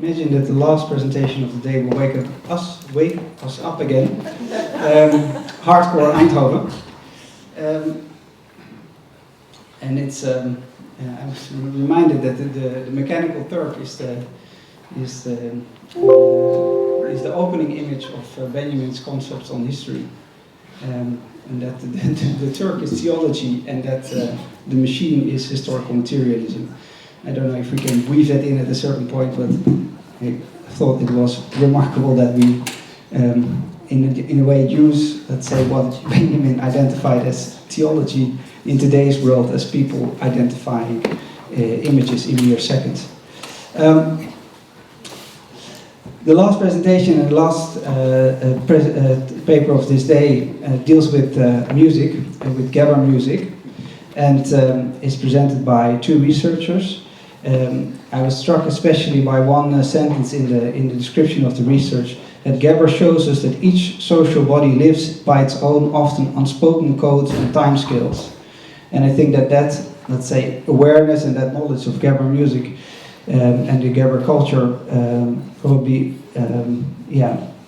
imagine that the last presentation of the day will wake us up again. Hardcore Eindhoven. And it's, I was reminded that the mechanical Turk is the opening image of Benjamin's concepts on history. And that the Turk is theology, and that the machine is historical materialism. I don't know if we can weave that in at a certain point, but I thought it was remarkable that we, in a way, use, let's say, what Benjamin identified as theology in today's world as people identifying images in mere seconds. The last presentation and the last paper of this day deals with music, with Gabber music, and is presented by two researchers. I was struck especially by one sentence in the description of the research, that Gabber shows us that each social body lives by its own, often unspoken codes and timescales. And I think that, let's say, awareness and that knowledge of Gabber music and the Gabber culture probably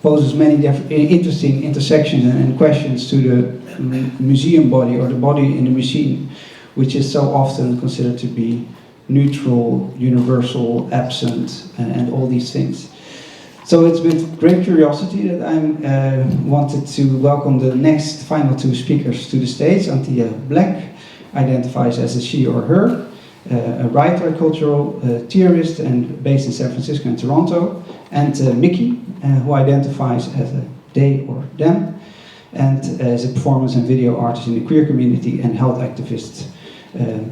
poses many interesting intersections and questions to the museum body, or the body in the machine, which is so often considered to be neutral, universal, absent, and all these things. So it's with great curiosity that I wanted to welcome the next final two speakers to the stage. Anthea Black identifies as a she or her, a writer, cultural theorist, and based in San Francisco and Toronto, and Mikiki, who identifies as a they or them, and as a performance and video artist in the queer community and health activist,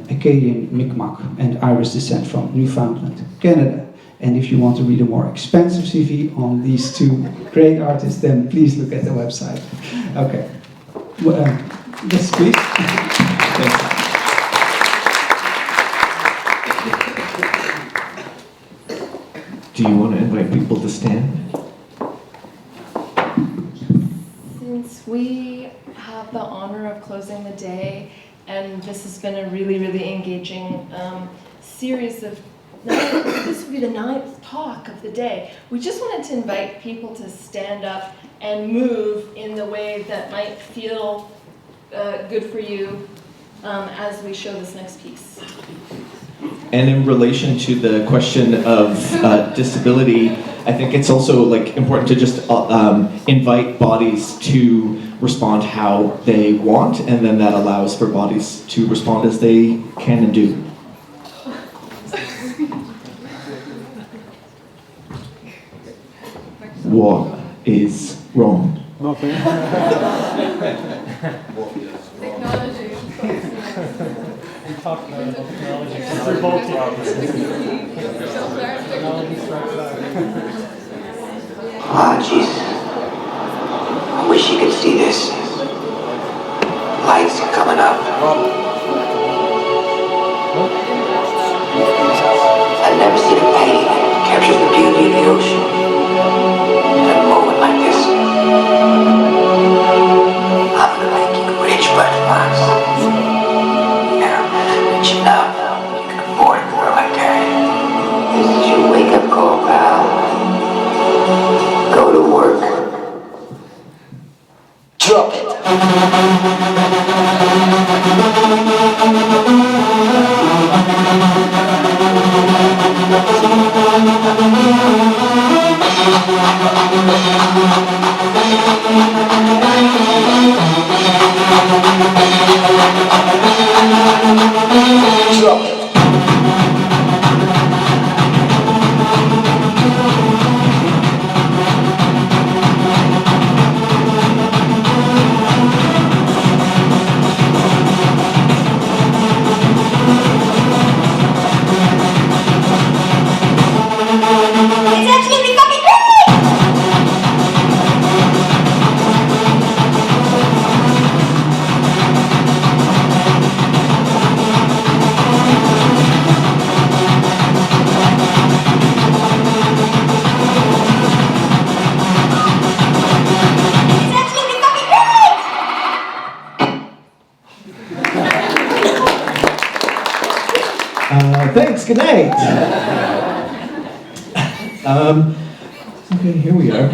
Acadian Mi'kmaq and Irish descent from Newfoundland, Canada. And if you want to read a more expansive CV on these two great artists, then please look at the website. Okay. Yes, please. Thanks. Do you want to invite people to stand? Since we have the honor of closing the day, and this has been a really, really engaging series of, this will be the 9th talk of the day. We just wanted to invite people to stand up and move in the way that might feel good for you as we show this next piece. And in relation to the question of disability, I think it's also important to just invite bodies to respond how they want, and then that allows for bodies to respond as they can and do. What is wrong? Nothing. Technology. We talked about technology. Ah, Jesus. I wish you could see this. Lights coming up. I've never seen a painting that captures the beauty of the ocean in a moment like this. I'm gonna make you rich butterflies. Now, rich enough you can afford a girl like that. This is your wake-up call, pal. Go to work. Drop it. Drop it. Thanks, good night. Okay, here we are.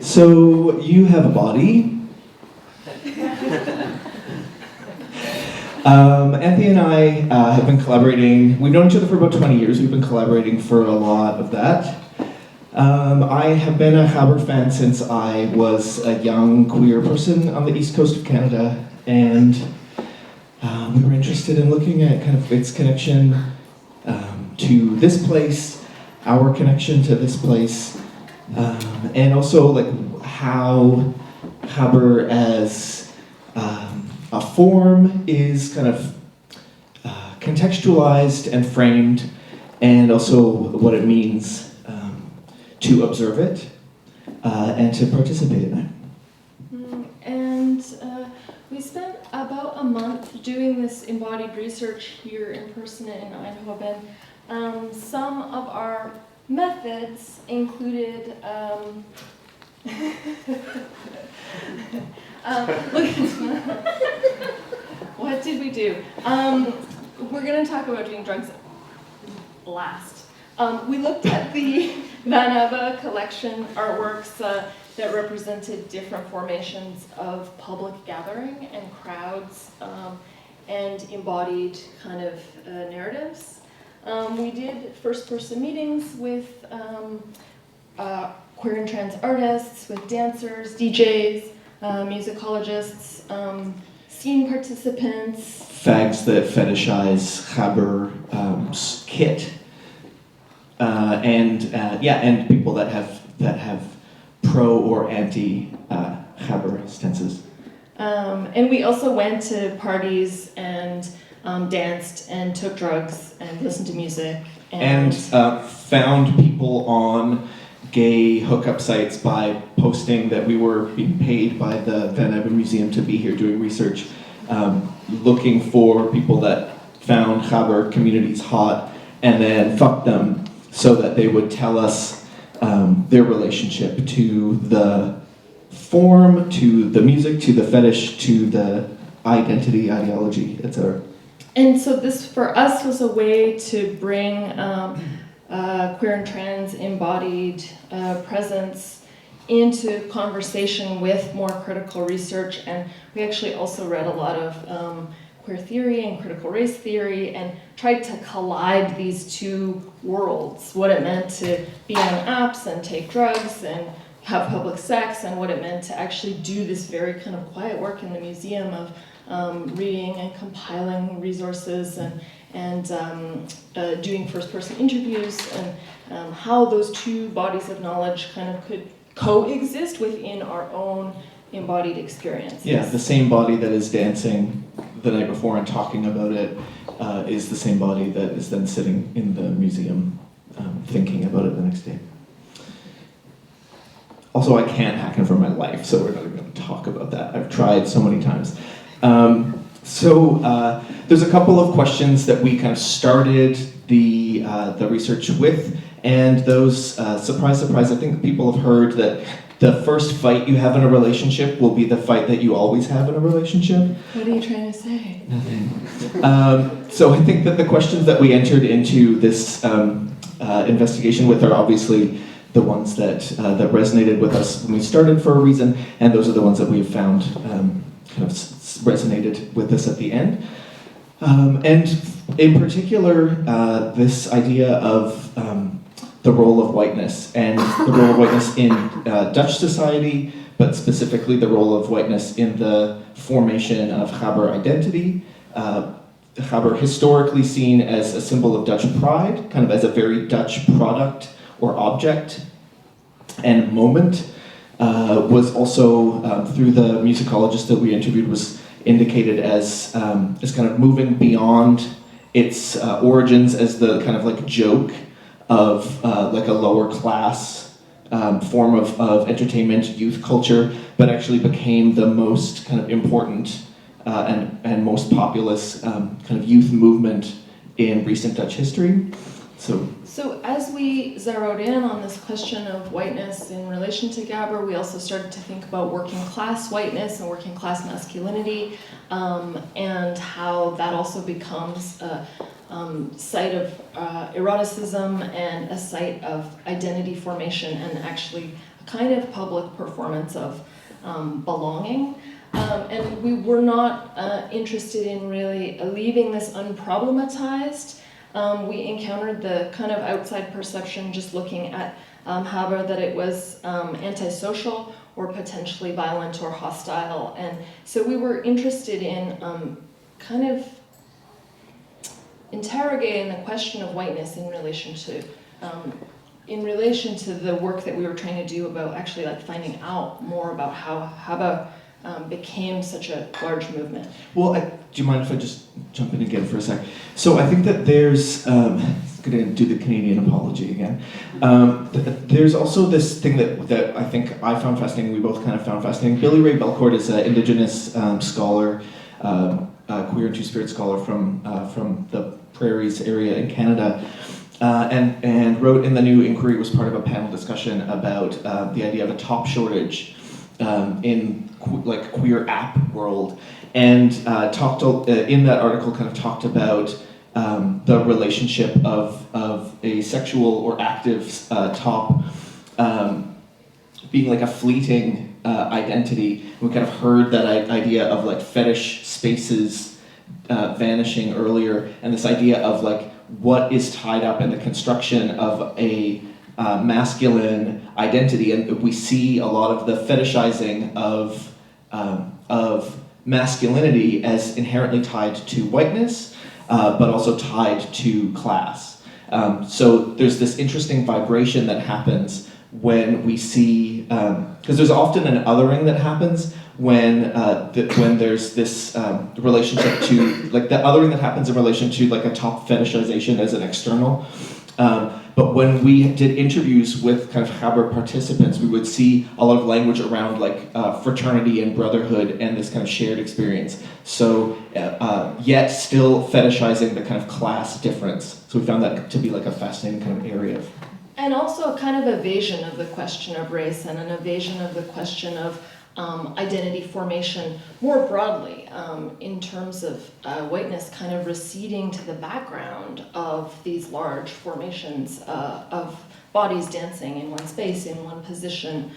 So you have a body. Anthea and I have been collaborating. We've known each other for about 20 years. We've been collaborating for a lot of that. I have been a Haber fan since I was a young queer person on the east coast of Canada, and we were interested in looking at kind of its connection to this place, our connection to this place, and also like how Haber as a form is kind of contextualized and framed, and also what it means to observe it and to participate in it. And we spent about a month doing this embodied research here in person in Eindhoven. Some of our methods included what did we do? We're going to talk about doing drugs last. We looked at the vanabbe collection artworks that represented different formations of public gathering and crowds and embodied kind of narratives. We did first-person meetings with queer and trans artists, with dancers, DJs, musicologists, scene participants. Fags that fetishize Haber kit. And people that have pro or anti Haber stances. And we also went to parties and danced and took drugs and listened to music And found people on gay hookup sites by posting that we were being paid by the vanabbemuseum to be here doing research, looking for people that found Haber communities hot, and then fucked them so that they would tell us their relationship to the form, to the music, to the fetish, to the identity, ideology, etc. And so this, for us, was a way to bring queer and trans embodied presence into conversation with more critical research. And we actually also read a lot of queer theory and critical race theory and tried to collide these two worlds, what it meant to be on apps and take drugs and have public sex, and what it meant to actually do this very kind of quiet work in the museum of reading and compiling resources and doing first-person interviews, and how those two bodies of knowledge kind of could coexist within our own embodied experiences. Yeah, the same body that is dancing the night before and talking about it is the same body that is then sitting in the museum thinking about it the next day. Also, I can't hack him for my life, so we're not even going to talk about that. I've tried so many times. There's a couple of questions that we kind of started the research with, and those, surprise, surprise, I think people have heard that the first fight you have in a relationship will be the fight that you always have in a relationship. What are you trying to say? Nothing. So I think that the questions that we entered into this investigation with are obviously the ones that resonated with us when we started for a reason, and those are the ones that we've found kind of resonated with us at the end. And in particular, this idea of the role of whiteness, and the role of whiteness in Dutch society, but specifically the role of whiteness in the formation of Haber identity. Haber historically seen as a symbol of Dutch pride, kind of as a very Dutch product or object and moment, was also, through the musicologist that we interviewed, was indicated as kind of moving beyond its origins as the kind of like joke of like a lower class form of entertainment, youth culture, but actually became the most kind of important and most populous kind of youth movement in recent Dutch history. So as we zeroed in on this question of whiteness in relation to Haber, we also started to think about working class whiteness and working class masculinity, and how that also becomes site of eroticism and a site of identity formation, and actually a kind of public performance of belonging. And we were not interested in really leaving this unproblematized. We encountered the kind of outside perception just looking at Haber that it was antisocial or potentially violent or hostile. And so we were interested in kind of interrogating the question of whiteness in relation to the work that we were trying to do about actually like finding out more about how Haber became such a large movement. Well, do you mind if I just jump in again for a sec? So I think that there's, going to do the Canadian apology again. There's also this thing that I think I found fascinating, we both kind of found fascinating. Billy Ray Belcourt is an Indigenous scholar, queer and two-spirit scholar from the Prairies area in Canada. And wrote in the New Inquiry, was part of a panel discussion about the idea of a top shortage in queer app world, and talked in that article kind of talked about the relationship of a sexual or active top being like a fleeting identity. We kind of heard that idea of like fetish spaces vanishing earlier, and this idea of like what is tied up in the construction of a masculine identity, and we see a lot of the fetishizing of masculinity as inherently tied to whiteness, but also tied to class. So there's this interesting vibration that happens when we see, because there's often an othering that happens when there's this relationship to, like the othering that happens in relation to like a top fetishization as an external. But when we did interviews with kind of Haber participants, we would see a lot of language around like fraternity and brotherhood and this kind of shared experience. So yet still fetishizing the kind of class difference. So we found that to be like a fascinating kind of area. And also a kind of evasion of the question of race and an evasion of the question of identity formation more broadly, in terms of whiteness kind of receding to the background of these large formations of bodies dancing in one space, in one position.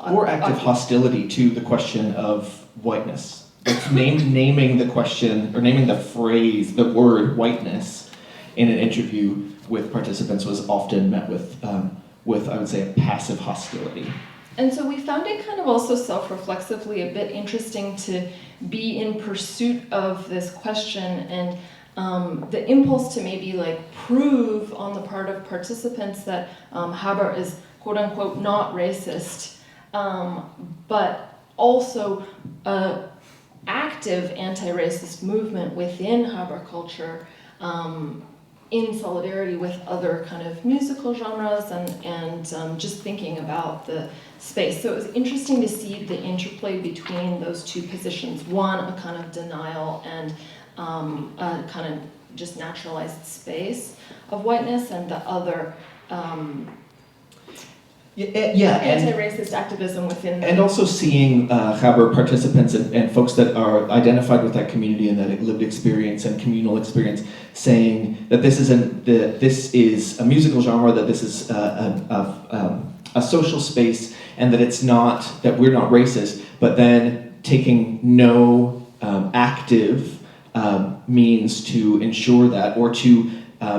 Or active hostility to the question of whiteness. Naming the question, or naming the phrase, the word whiteness in an interview with participants was often met with I would say, a passive hostility. And so we found it kind of also self-reflexively a bit interesting to be in pursuit of this question, and the impulse to maybe like prove on the part of participants that Haber is quote unquote not racist, but also an active anti-racist movement within Haber culture, in solidarity with other kind of musical genres and just thinking about the space. So it was interesting to see the interplay between those two positions. One, a kind of denial and a kind of just naturalized space of whiteness, and the other anti-racist activism within and also seeing Haber participants and folks that are identified with that community and that lived experience and communal experience saying that this is a musical genre, that this is a social space, and that it's not, that we're not racist, but then taking no active means to ensure that, or to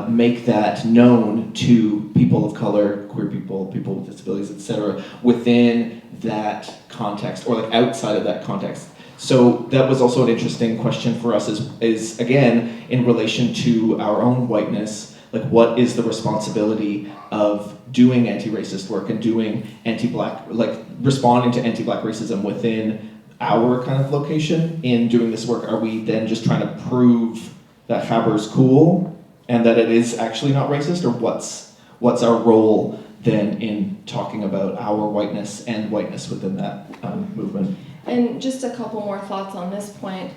make that known to people of color, queer people, people with disabilities, etc., within that context, or like outside of that context. So that was also an interesting question for us, is again, in relation to our own whiteness, like what is the responsibility of doing anti-racist work and doing anti-black, like responding to anti-black racism within our kind of location in doing this work? Are we then just trying to prove that Haber's cool and that it is actually not racist, or what's our role then in talking about our whiteness and whiteness within that movement? And just a couple more thoughts on this point.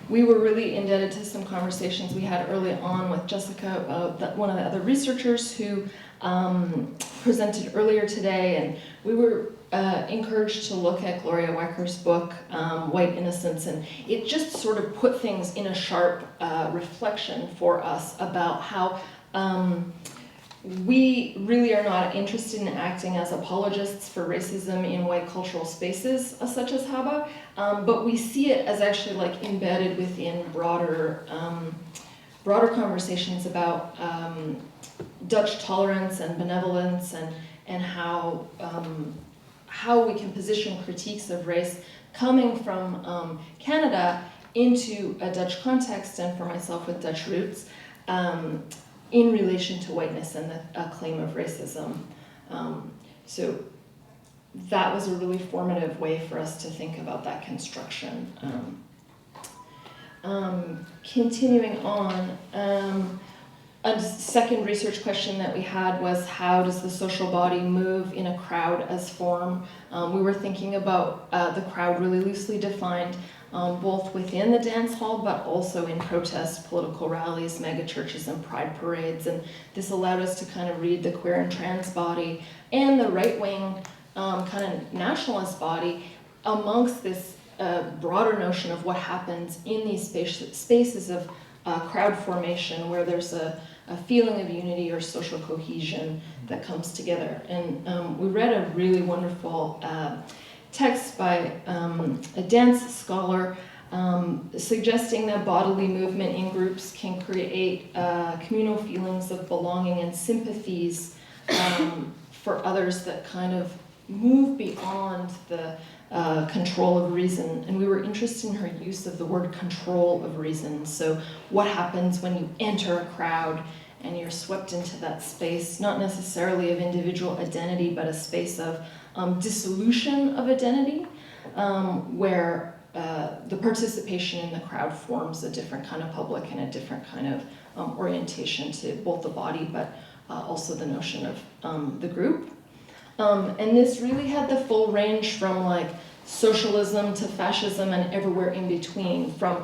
We were really indebted to some conversations we had early on with Jessica, one of the other researchers who presented earlier today, and we were encouraged to look at Gloria Wecker's book, White Innocence, and it just sort of put things in a sharp reflection for us about how we really are not interested in acting as apologists for racism in white cultural spaces such as Haba, but we see it as actually like embedded within broader conversations about Dutch tolerance and benevolence, and how we can position critiques of race coming from Canada into a Dutch context, and for myself with Dutch roots, in relation to whiteness and the claim of racism. So that was a really formative way for us to think about that construction. Continuing on, a second research question that we had was, how does the social body move in a crowd as form? We were thinking about the crowd really loosely defined, both within the dance hall, but also in protest, political rallies, mega churches, and pride parades. And this allowed us to kind of read the queer and trans body and the right-wing kind of nationalist body amongst this broader notion of what happens in these spaces of crowd formation, where there's a feeling of unity or social cohesion that comes together. And we read a really wonderful text by a dance scholar suggesting that bodily movement in groups can create communal feelings of belonging and sympathies for others that kind of move beyond the control of reason. And we were interested in her use of the word control of reason. So what happens when you enter a crowd and you're swept into that space, not necessarily of individual identity, but a space of dissolution of identity, where the participation in the crowd forms a different kind of public and a different kind of orientation to both the body, but also the notion of the group. And this really had the full range from like socialism to fascism and everywhere in between, from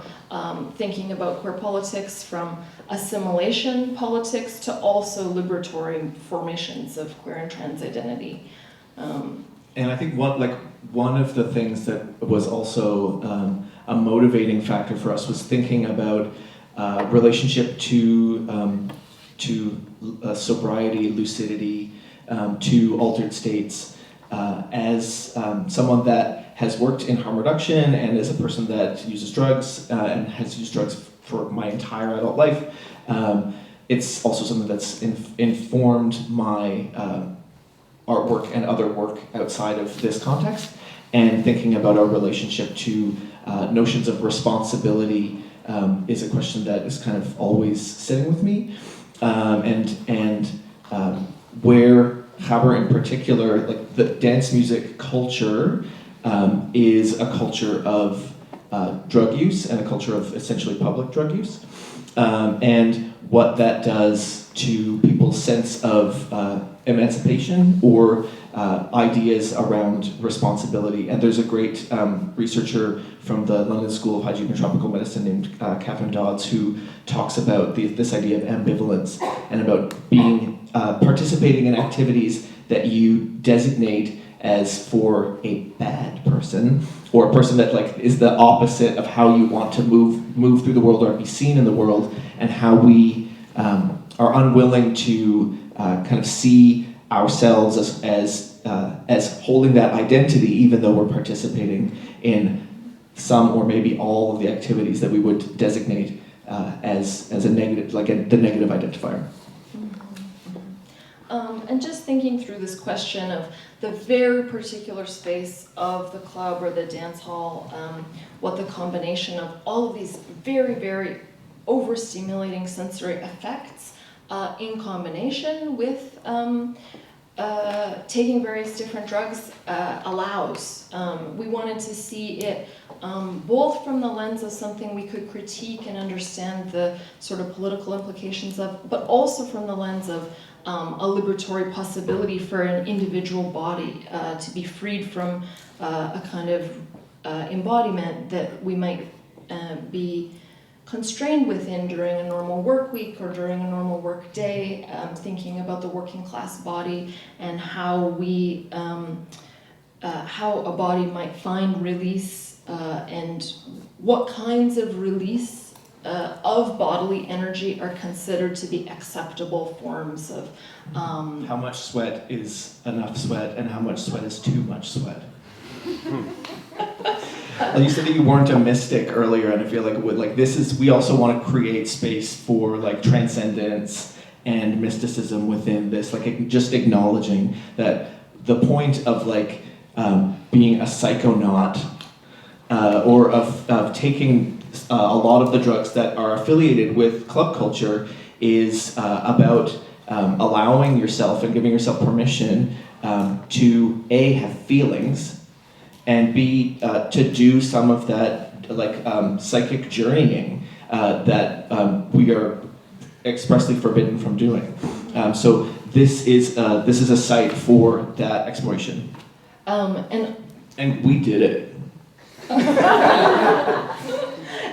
thinking about queer politics, from assimilation politics, to also liberatory formations of queer and trans identity. And I think one of the things that was also a motivating factor for us was thinking about relationship to sobriety, lucidity, to altered states. As someone that has worked in harm reduction and as a person that uses drugs and has used drugs for my entire adult life, it's also something that's informed my artwork and other work outside of this context, and thinking about our relationship to notions of responsibility is a question that is kind of always sitting with me, and where Haber in particular, like the dance music culture is a culture of drug use and a culture of essentially public drug use, and what that does to people's sense of emancipation or ideas around responsibility. And there's a great researcher from the London School of Hygiene and Tropical Medicine named Catherine Dodds, who talks about this idea of ambivalence and about being participating in activities that you designate as for a bad person, or a person that like is the opposite of how you want to move through the world or be seen in the world, and how we are unwilling to kind of see ourselves as holding that identity, even though we're participating in some or maybe all of the activities that we would designate as a negative, like the negative identifier. And just thinking through this question of the very particular space of the club or the dance hall, what the combination of all of these very, very overstimulating sensory effects in combination with taking various different drugs allows. We wanted to see it both from the lens of something we could critique and understand the sort of political implications of, but also from the lens of a liberatory possibility for an individual body to be freed from a kind of embodiment that we might be constrained within during a normal work week or during a normal work day, thinking about the working class body and how we how a body might find release and what kinds of release of bodily energy are considered to be acceptable forms of How much sweat is enough sweat, and how much sweat is too much sweat? Well, you said that you weren't a mystic earlier, and I feel like we also want to create space for like transcendence and mysticism within this, like just acknowledging that the point of like being a psychonaut or of taking a lot of the drugs that are affiliated with club culture is about allowing yourself and giving yourself permission to A, have feelings, and B, to do some of that like psychic journeying that we are expressly forbidden from doing. So this is a site for that exploration. And we did it.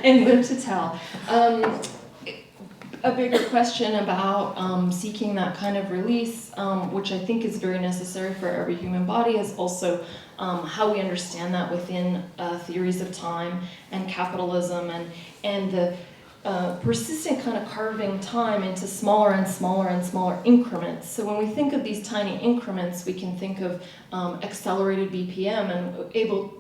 And live to tell. A bigger question about seeking that kind of release, which I think is very necessary for every human body, is also how we understand that within theories of time and capitalism and the persistent kind of carving time into smaller and smaller and smaller increments. So when we think of these tiny increments, we can think of accelerated BPM and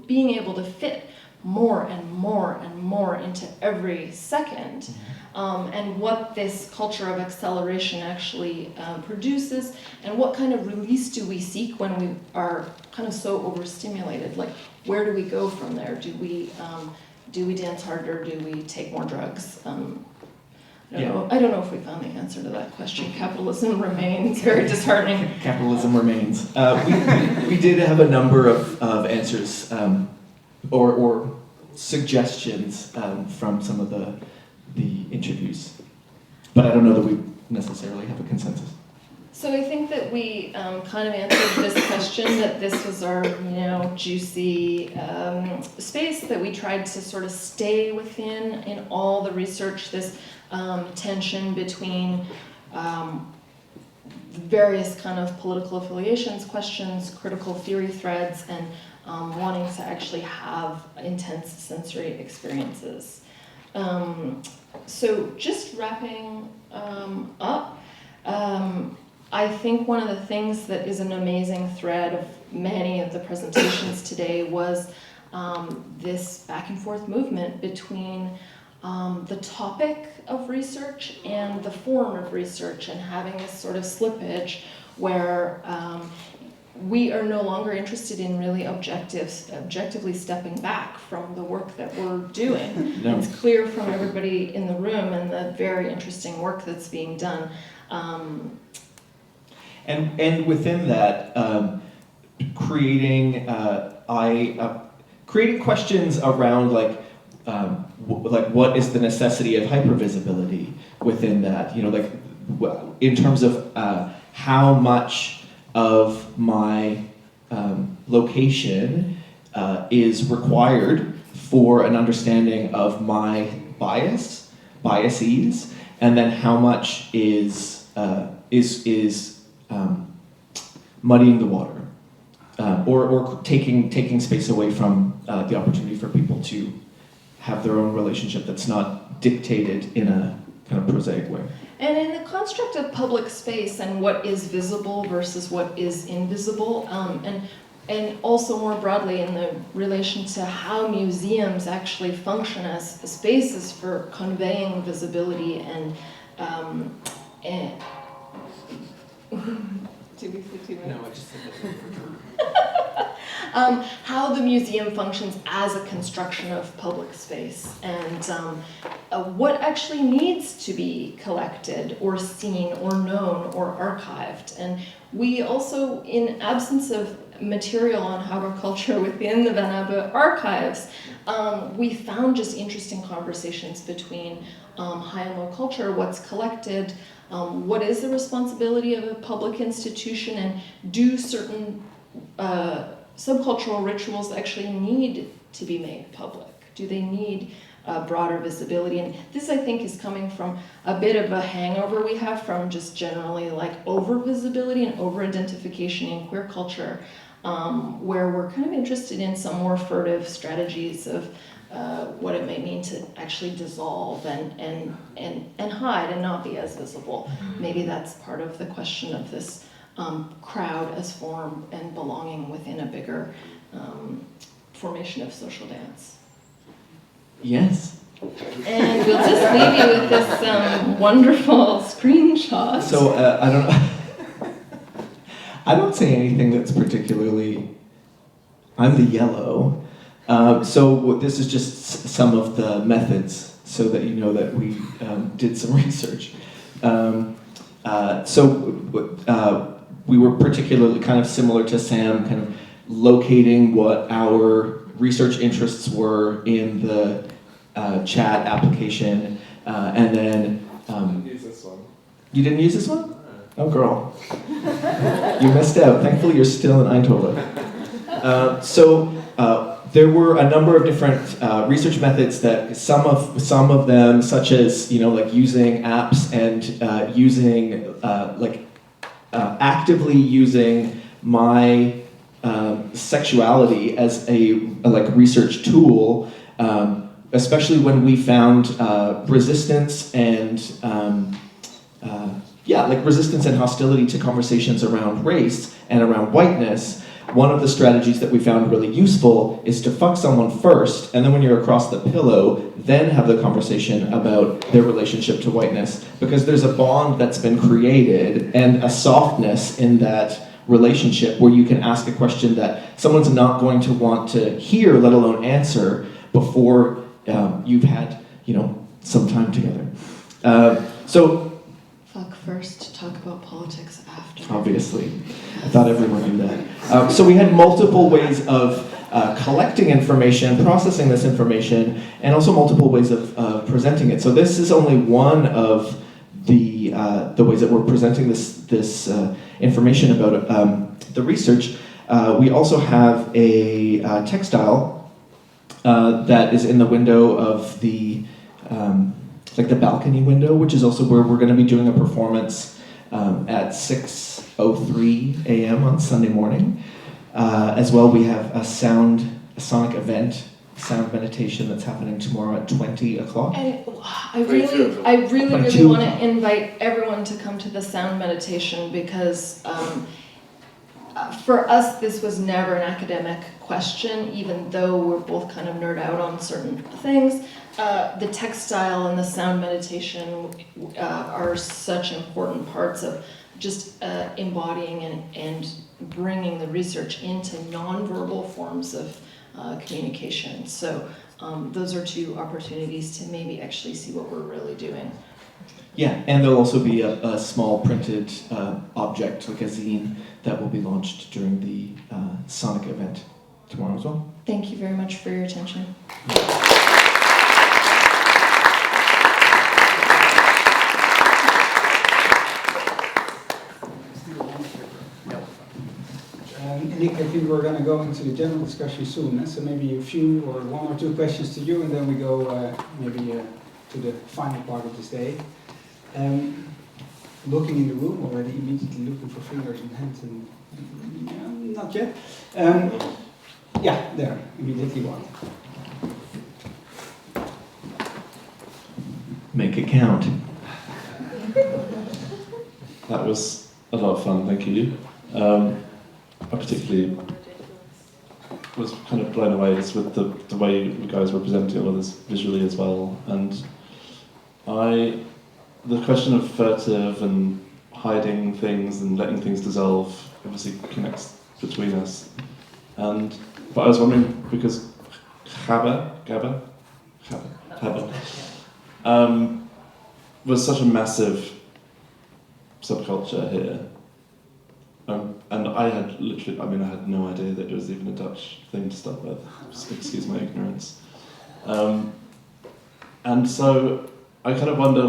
being able to fit more and more and more into every second. And what this culture of acceleration actually produces, and what kind of release do we seek when we are kind of so overstimulated? Like, where do we go from there? Do we dance harder? Do we take more drugs? I don't know if we found the answer to that question. Capitalism remains very disheartening. Capitalism remains. We did have a number of answers or suggestions from some of the interviews, but I don't know that we necessarily have a consensus. So I think that we kind of answered this question, that this was our, juicy space that we tried to sort of stay within in all the research, this tension between various kind of political affiliations, questions, critical theory threads, and wanting to actually have intense sensory experiences. So just wrapping up, I think one of the things that is an amazing thread of many of the presentations today was this back and forth movement between the topic of research and the form of research, and having this sort of slippage where we are no longer interested in really objectively stepping back from the work that we're doing. No. It's clear from everybody in the room and the very interesting work that's being done. And within that, creating questions around like what is the necessity of hypervisibility within that? In terms of how much of my location is required for an understanding of my biases, and then how much is muddying the water, or taking space away from the opportunity for people to have their own relationship that's not dictated in a kind of prosaic way. And in the construct of public space and what is visible versus what is invisible, and also more broadly in the relation to how museums actually function as spaces for conveying visibility and how the museum functions as a construction of public space, and what actually needs to be collected or seen or known or archived. And we also, in absence of material on Haber culture within the Vanabbe archives, we found just interesting conversations between high and low culture, what's collected, what is the responsibility of a public institution, and do certain subcultural rituals actually need to be made public? Do they need broader visibility? And this, I think, is coming from a bit of a hangover we have from just generally like over-visibility and over-identification in queer culture. where we're kind of interested in some more furtive strategies of what it may mean to actually dissolve and hide and not be as visible. Maybe that's part of the question of this crowd as form and belonging within a bigger formation of social dance. Yes. And we'll just leave you with this wonderful screenshot. So I don't say anything that's particularly. I'm the yellow. So this is just some of the methods, so that you know that we did some research. We were particularly kind of similar to Sam, kind of locating what our research interests were in the chat application, and then. Didn't use this one. You didn't use this one? Oh, girl. You missed out. Thankfully, you're still in Eindhoven. There were a number of different research methods that some of them, such as like using apps and actively using my sexuality as a research tool, especially when we found resistance and resistance and hostility to conversations around race and around whiteness. One of the strategies that we found really useful is to fuck someone first, and then when you're across the pillow, then have the conversation about their relationship to whiteness, because there's a bond that's been created and a softness in that relationship where you can ask a question that someone's not going to want to hear, let alone answer, before you've had, some time together. Fuck first, talk about politics after. Obviously. I thought everyone knew that. So we had multiple ways of collecting information, processing this information, and also multiple ways of presenting it. So this is only one of the ways that we're presenting this information about the research. We also have a textile that is in the window of the the balcony window, which is also where we're going to be doing a performance at 6:03 a.m. on Sunday morning. As well, we have a sonic event, sound meditation that's happening tomorrow at 20 o'clock. And I really want to invite everyone to come to the sound meditation, because for us, this was never an academic question, even though we're both kind of nerd out on certain things. The textile and the sound meditation are such important parts of just embodying and bringing the research into nonverbal forms of communication. So those are two opportunities to maybe actually see what we're really doing. Yeah, and there'll also be a small printed object, like a zine, that will be launched during the Sonic event tomorrow as well. Thank you very much for your attention. Nick, I think we're going to go into the general discussion soon, so maybe a few or one or two questions to you, and then we go to the final part of this day. Looking in the room already, immediately looking for fingers and hands, and not yet. There, immediately one. Make it count. That was a lot of fun, thank you. I particularly was kind of blown away just with the way you guys were presenting all this visually as well. And the question of furtive and hiding things and letting things dissolve obviously connects between us. But I was wondering, because Gabba was such a massive subculture here. And I had I had no idea that it was even a Dutch thing to start with. Just excuse my ignorance. And so I kind of wonder,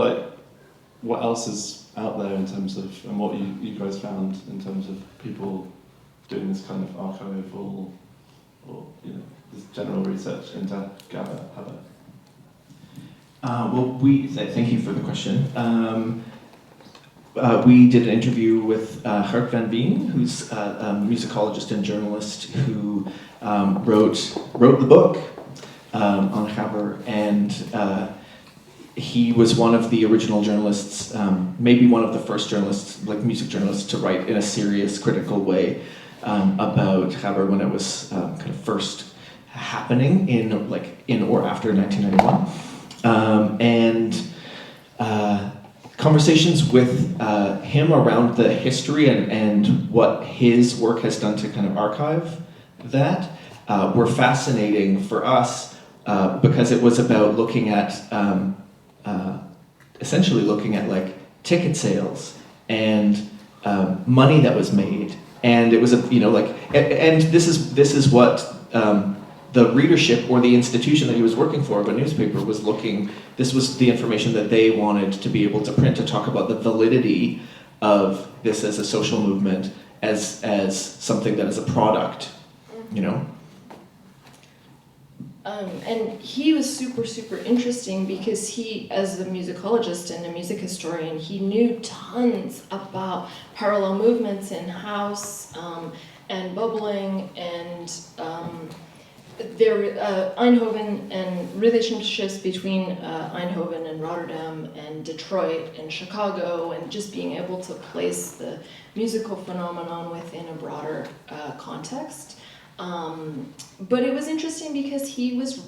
what else is out there in terms of, and what you guys found in terms of people doing this kind of archival or this general research into Gabba. Thank you for the question. we did an interview with Gert van Veen, who's a musicologist and journalist who wrote the book on Gabber, and he was one of the original journalists, maybe one of the first journalists, like music journalists, to write in a serious, critical way about Gabber when it was kind of first happening in or after 1991, and conversations with him around the history and what his work has done to kind of archive that were fascinating for us because it was about looking at essentially looking at like ticket sales and money that was made, and it was and this is what the readership or the institution that he was working for, of a newspaper, was looking. This was the information that they wanted to be able to print, to talk about the validity of this as a social movement, as something that is a product, you know. And he was super interesting because he, as a musicologist and a music historian, he knew tons about parallel movements in house and bubbling and Eindhoven and relationships between Eindhoven and Rotterdam and Detroit and Chicago, and just being able to place the musical phenomenon within a broader context. But it was interesting because he was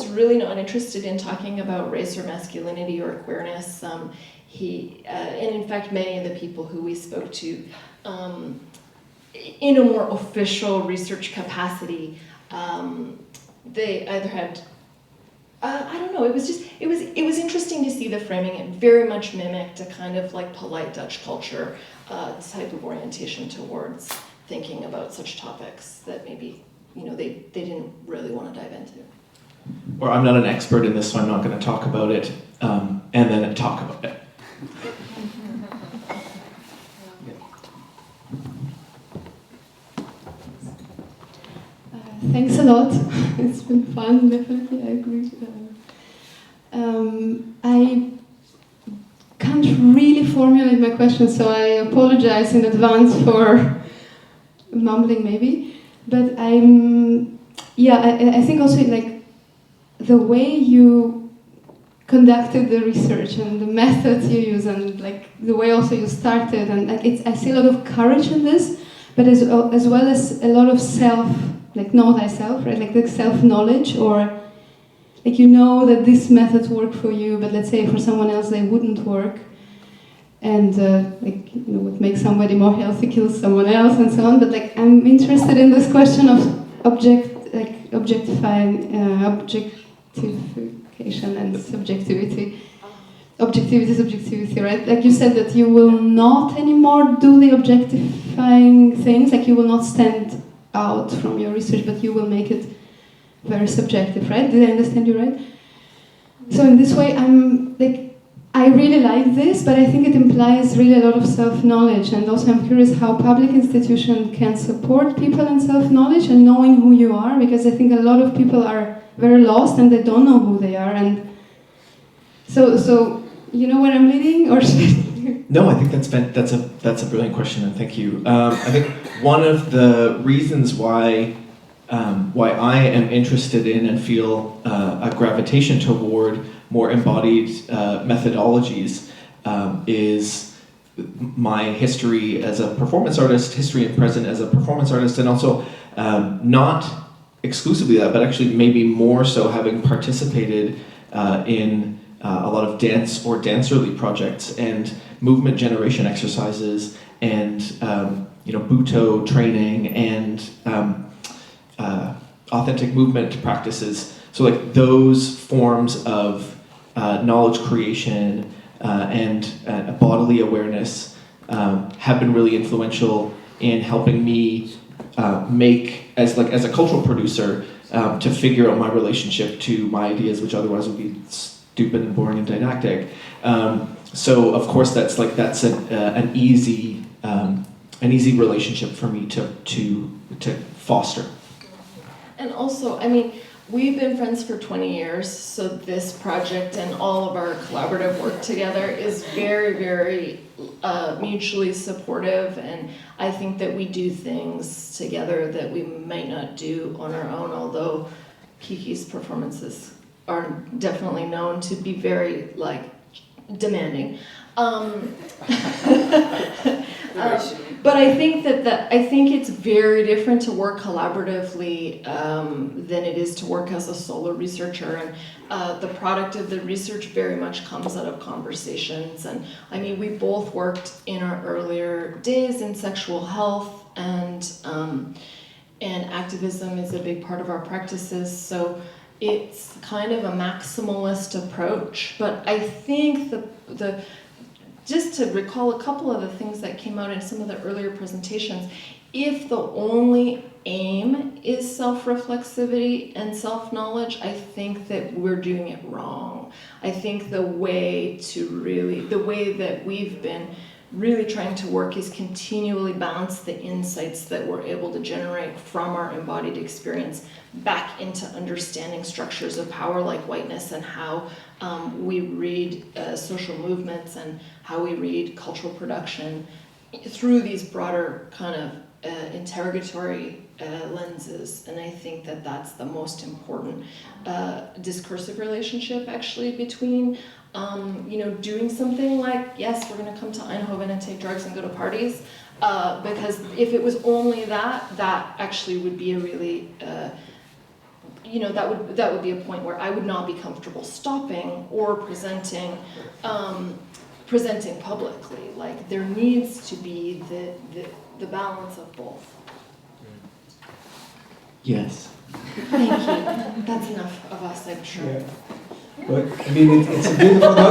really not interested in talking about race or masculinity or queerness. And in fact, many of the people who we spoke to, in a more official research capacity, they either had, I don't know, it was interesting to see the framing. It very much mimicked a kind of like polite Dutch culture type of orientation towards thinking about such topics that maybe, they didn't really want to dive into. Or I'm not an expert in this, so I'm not going to talk about it, and then talk about it. Thanks a lot. It's been fun, definitely, I agree. I can't really formulate my question, so I apologize in advance for mumbling maybe. But I think also like the way you conducted the research and the methods you use and like the way also you started, and like I see a lot of courage in this, but as well as a lot of know thyself, right? Like the self-knowledge, or like that these methods work for you, but let's say for someone else they wouldn't work, and what makes somebody more healthy kills someone else, and so on. But like I'm interested in this question of objectifying, objectification and subjectivity. Objectivity, subjectivity, right? Like you said that you will not anymore do the objectifying things, like you will not stand out from your research, but you will make it very subjective, right? Did I understand you right? So in this way, I really like this, but I think it implies really a lot of self-knowledge, and also I'm curious how public institutions can support people in self-knowledge and knowing who you are, because I think a lot of people are very lost and they don't know who they are, and so you know where I'm leading, or No, I think that's a brilliant question, and thank you. I think one of the reasons why I am interested in and feel a gravitation toward more embodied methodologies is my history as a performance artist, history and present as a performance artist, and also not exclusively that, but actually maybe more so having participated in a lot of dance or dancerly projects and movement generation exercises and Buto training and authentic movement practices. So like those forms of knowledge creation and bodily awareness have been really influential in helping me make, as a cultural producer, to figure out my relationship to my ideas, which otherwise would be stupid and boring and didactic. So of course that's an easy relationship for me to foster. And also, I mean, we've been friends for 20 years, so this project and all of our collaborative work together is very, very mutually supportive, and I think that we do things together that we might not do on our own, although Kiki's performances are definitely known to be very, like, demanding. But I think I think it's very different to work collaboratively than it is to work as a solo researcher, and the product of the research very much comes out of conversations. And I mean, we both worked in our earlier days in sexual health, and activism is a big part of our practices. So it's kind of a maximalist approach, but I think the just to recall a couple of the things that came out in some of the earlier presentations, if the only aim is self-reflexivity and self-knowledge, I think that we're doing it wrong. I think the way that we've been really trying to work is continually balance the insights that we're able to generate from our embodied experience back into understanding structures of power like whiteness, and how we read social movements and how we read cultural production through these broader kind of interrogatory lenses. And I think that that's the most important discursive relationship actually between doing something like, yes, we're going to come to Eindhoven and take drugs and go to parties, because if it was only that actually would be a really that would be a point where I would not be comfortable stopping or presenting publicly. Like, there needs to be the balance of both. Yes. Thank you. That's enough of us, I'm sure. Yeah. But I mean, it's a beautiful. No,